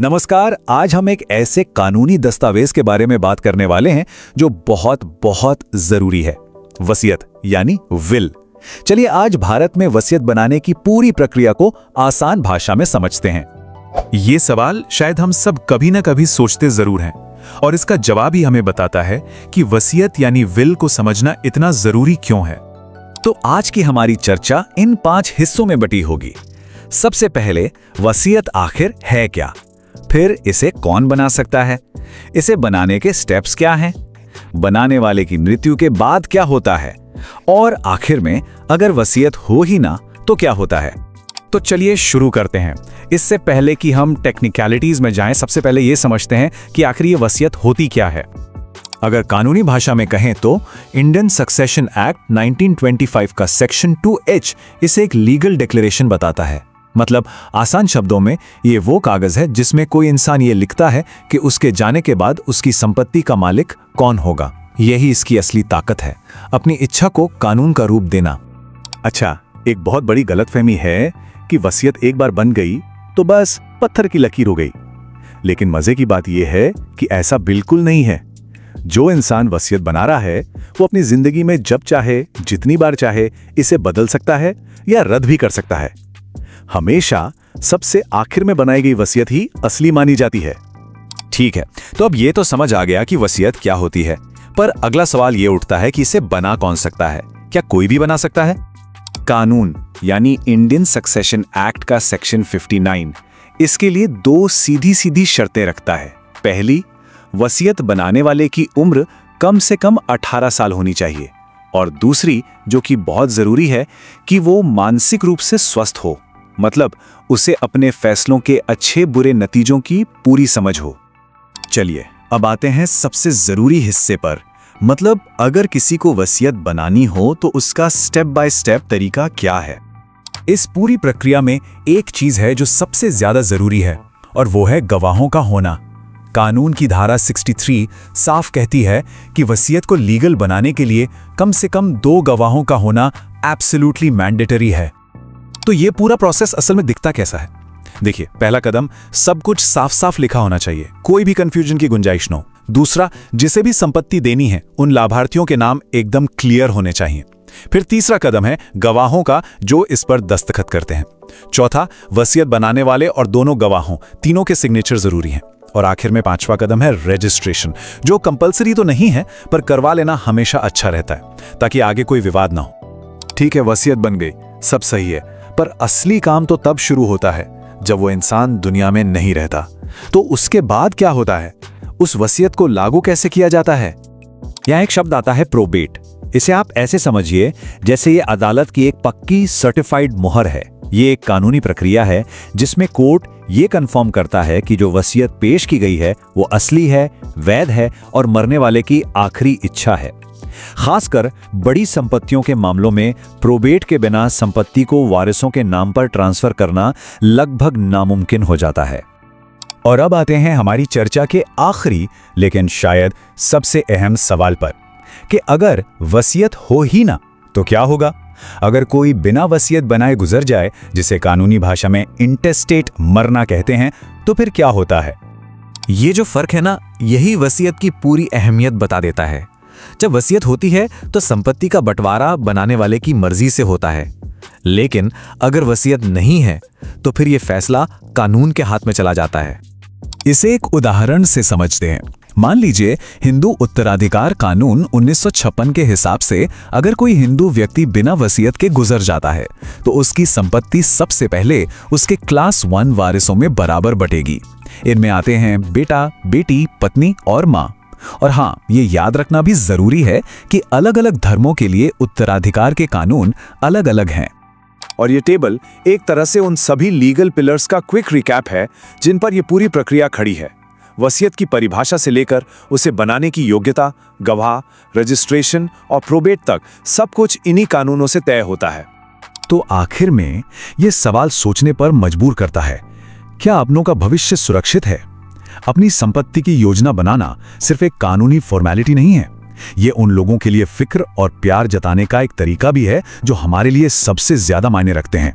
नमस्कार। आज हम एक ऐसे कानूनी दस्तावेज के बारे में बात करने वाले हैं जो बहुत बहुत जरूरी है, वसीयत यानी विल। चलिए आज भारत में वसीयत बनाने की पूरी प्रक्रिया को आसान भाषा में समझते हैं। ये सवाल शायद हम सब कभी ना कभी सोचते जरूर हैं और इसका जवाब ही हमें बताता है कि वसीयत यानी विल को समझना इतना जरूरी क्यों है। तो आज की हमारी चर्चा इन 5 हिस्सों में बटी होगी। सबसे पहले वसीयत आखिर है क्या, फिर इसे कौन बना सकता है, इसे बनाने के स्टेप्स क्या हैं, बनाने वाले की मृत्यु के बाद क्या होता है, और आखिर में अगर वसीयत हो ही ना तो क्या होता है। तो चलिए शुरू करते हैं। इससे पहले कि हम टेक्निकलिटीज में जाएं, सबसे पहले ये समझते हैं कि आखिर ये वसीयत होती क्या है। अगर कानूनी भाषा में कहें तो इंडियन सक्सेशन एक्ट 1925 का सेक्शन 2H इसे एक लीगल डिक्लेरेशन बताता है। मतलब आसान शब्दों में ये वो कागज है जिसमें कोई इंसान ये लिखता है कि उसके जाने के बाद उसकी संपत्ति का मालिक कौन होगा। यही इसकी असली ताकत है, अपनी इच्छा को कानून का रूप देना। अच्छा, एक बहुत बड़ी गलतफहमी है कि वसीयत एक बार बन गई तो बस पत्थर की लकीर हो गई। लेकिन मजे की बात यह है कि ऐसा बिल्कुल नहीं है। जो इंसान वसीयत बना रहा है वो अपनी जिंदगी में जब चाहे, जितनी बार चाहे इसे बदल सकता है या रद्द भी कर सकता है। हमेशा सबसे आखिर में बनाई गई वसीयत ही असली मानी जाती है। ठीक है, तो अब ये तो समझ आ गया कि वसीयत क्या होती है, पर अगला सवाल ये उठता है कि इसे बना कौन सकता है। क्या कोई भी बना सकता है? कानून यानी इंडियन सक्सेशन एक्ट का सेक्शन 59 इसके लिए 2 सीधी सीधी शर्तें रखता है। पहली, वसीयत बनाने वाले की उम्र कम से कम 18 साल होनी चाहिए, और दूसरी, जो कि बहुत जरूरी है, कि वो मानसिक रूप से स्वस्थ हो। मतलब उसे अपने फैसलों के अच्छे बुरे नतीजों की पूरी समझ हो। चलिए अब आते हैं सबसे जरूरी हिस्से पर। मतलब अगर किसी को वसीयत बनानी हो तो उसका स्टेप बाय स्टेप तरीका क्या है। इस पूरी प्रक्रिया में एक चीज है जो सबसे ज्यादा जरूरी है, और वो है गवाहों का होना। कानून की धारा 63 साफ कहती है कि वसीयत को लीगल बनाने के लिए कम से कम 2 गवाहों का होना एब्सोल्युटली मैंडेटरी है। तो ये पूरा प्रोसेस असल में दिखता कैसा है? देखिए, पहला कदम, सब कुछ साफ साफ लिखा होना चाहिए, कोई भी कंफ्यूजन की गुंजाइश न हो। दूसरा, जिसे भी संपत्ति देनी है उन लाभार्थियों के नाम एकदम क्लियर होने चाहिए। फिर तीसरा कदम है गवाहों का, जो इस पर दस्तखत करते हैं। चौथा, वसीयत बनाने वाले और दोनों गवाहों तीनों के सिग्नेचर जरूरी हैं। और आखिर में 5वां कदम है रजिस्ट्रेशन, जो कंपलसरी तो नहीं है पर करवा लेना हमेशा अच्छा रहता है, ताकि आगे कोई विवाद ना हो। ठीक है, वसीयत बन गई, सब सही है, पर असली काम तो तब शुरू होता है जब वो इंसान दुनिया में नहीं रहता। तो उसके बाद क्या होता है? उस वसीयत को लागू कैसे किया जाता है? यहाँ एक शब्द आता है प्रोबेट। इसे आप ऐसे समझिए जैसे ये अदालत की एक पक्की सर्टिफाइड मुहर है। ये एक कानूनी प्रक्रिया है जिसमें कोर्ट ये कंफर्म करता है कि जो वसीयत पेश की गई है वो असली है, वैध है और मरने वाले की आखिरी इच्छा है। खासकर बड़ी संपत्तियों के मामलों में प्रोबेट के बिना संपत्ति को वारिसों के नाम पर ट्रांसफर करना लगभग नामुमकिन हो जाता है। और अब आते हैं हमारी चर्चा के आखिरी लेकिन शायद सबसे अहम सवाल पर, कि अगर वसीयत हो ही ना तो क्या होगा? अगर कोई बिना वसीयत बनाए गुजर जाए, जिसे कानूनी भाषा में इंटेस्टेट मरना कहते हैं, तो फिर क्या होता है? ये जो फर्क है ना, यही वसीयत की पूरी अहमियत बता देता है। जब वसीयत होती है तो संपत्ति का बंटवारा बनाने वाले की मर्जी से होता है, लेकिन अगर वसीयत नहीं है तो फिर यह फैसला कानून के हाथ में चला जाता है। इसे एक उदाहरण से समझते हैं। मान लीजिए हिंदू उत्तराधिकार कानून 1956 के हिसाब से अगर कोई हिंदू व्यक्ति बिना वसीयत के गुजर जाता है तो उसकी संपत्ति सबसे पहले उसके क्लास 1 वारिसों में बराबर बटेगी। इनमें आते हैं बेटा, बेटी, पत्नी और मां। और हाँ, ये याद रखना भी जरूरी है कि अलग अलग धर्मों के लिए उत्तराधिकार के कानून अलग अलग हैं। और ये टेबल एक तरह से उन सभी लीगल पिलर्स का क्विक रिकैप है जिन पर यह पूरी प्रक्रिया खड़ी है। वसीयत की परिभाषा से लेकर उसे बनाने की योग्यता, गवाह, रजिस्ट्रेशन और प्रोबेट तक सब कुछ इन्हीं कानूनों से तय होता है। तो आखिर में यह सवाल सोचने पर मजबूर करता है, क्या अपनों का भविष्य सुरक्षित है? अपनी संपत्ति की योजना बनाना सिर्फ एक कानूनी फॉर्मेलिटी नहीं है, ये उन लोगों के लिए फिक्र और प्यार जताने का एक तरीका भी है जो हमारे लिए सबसे ज्यादा मायने रखते हैं।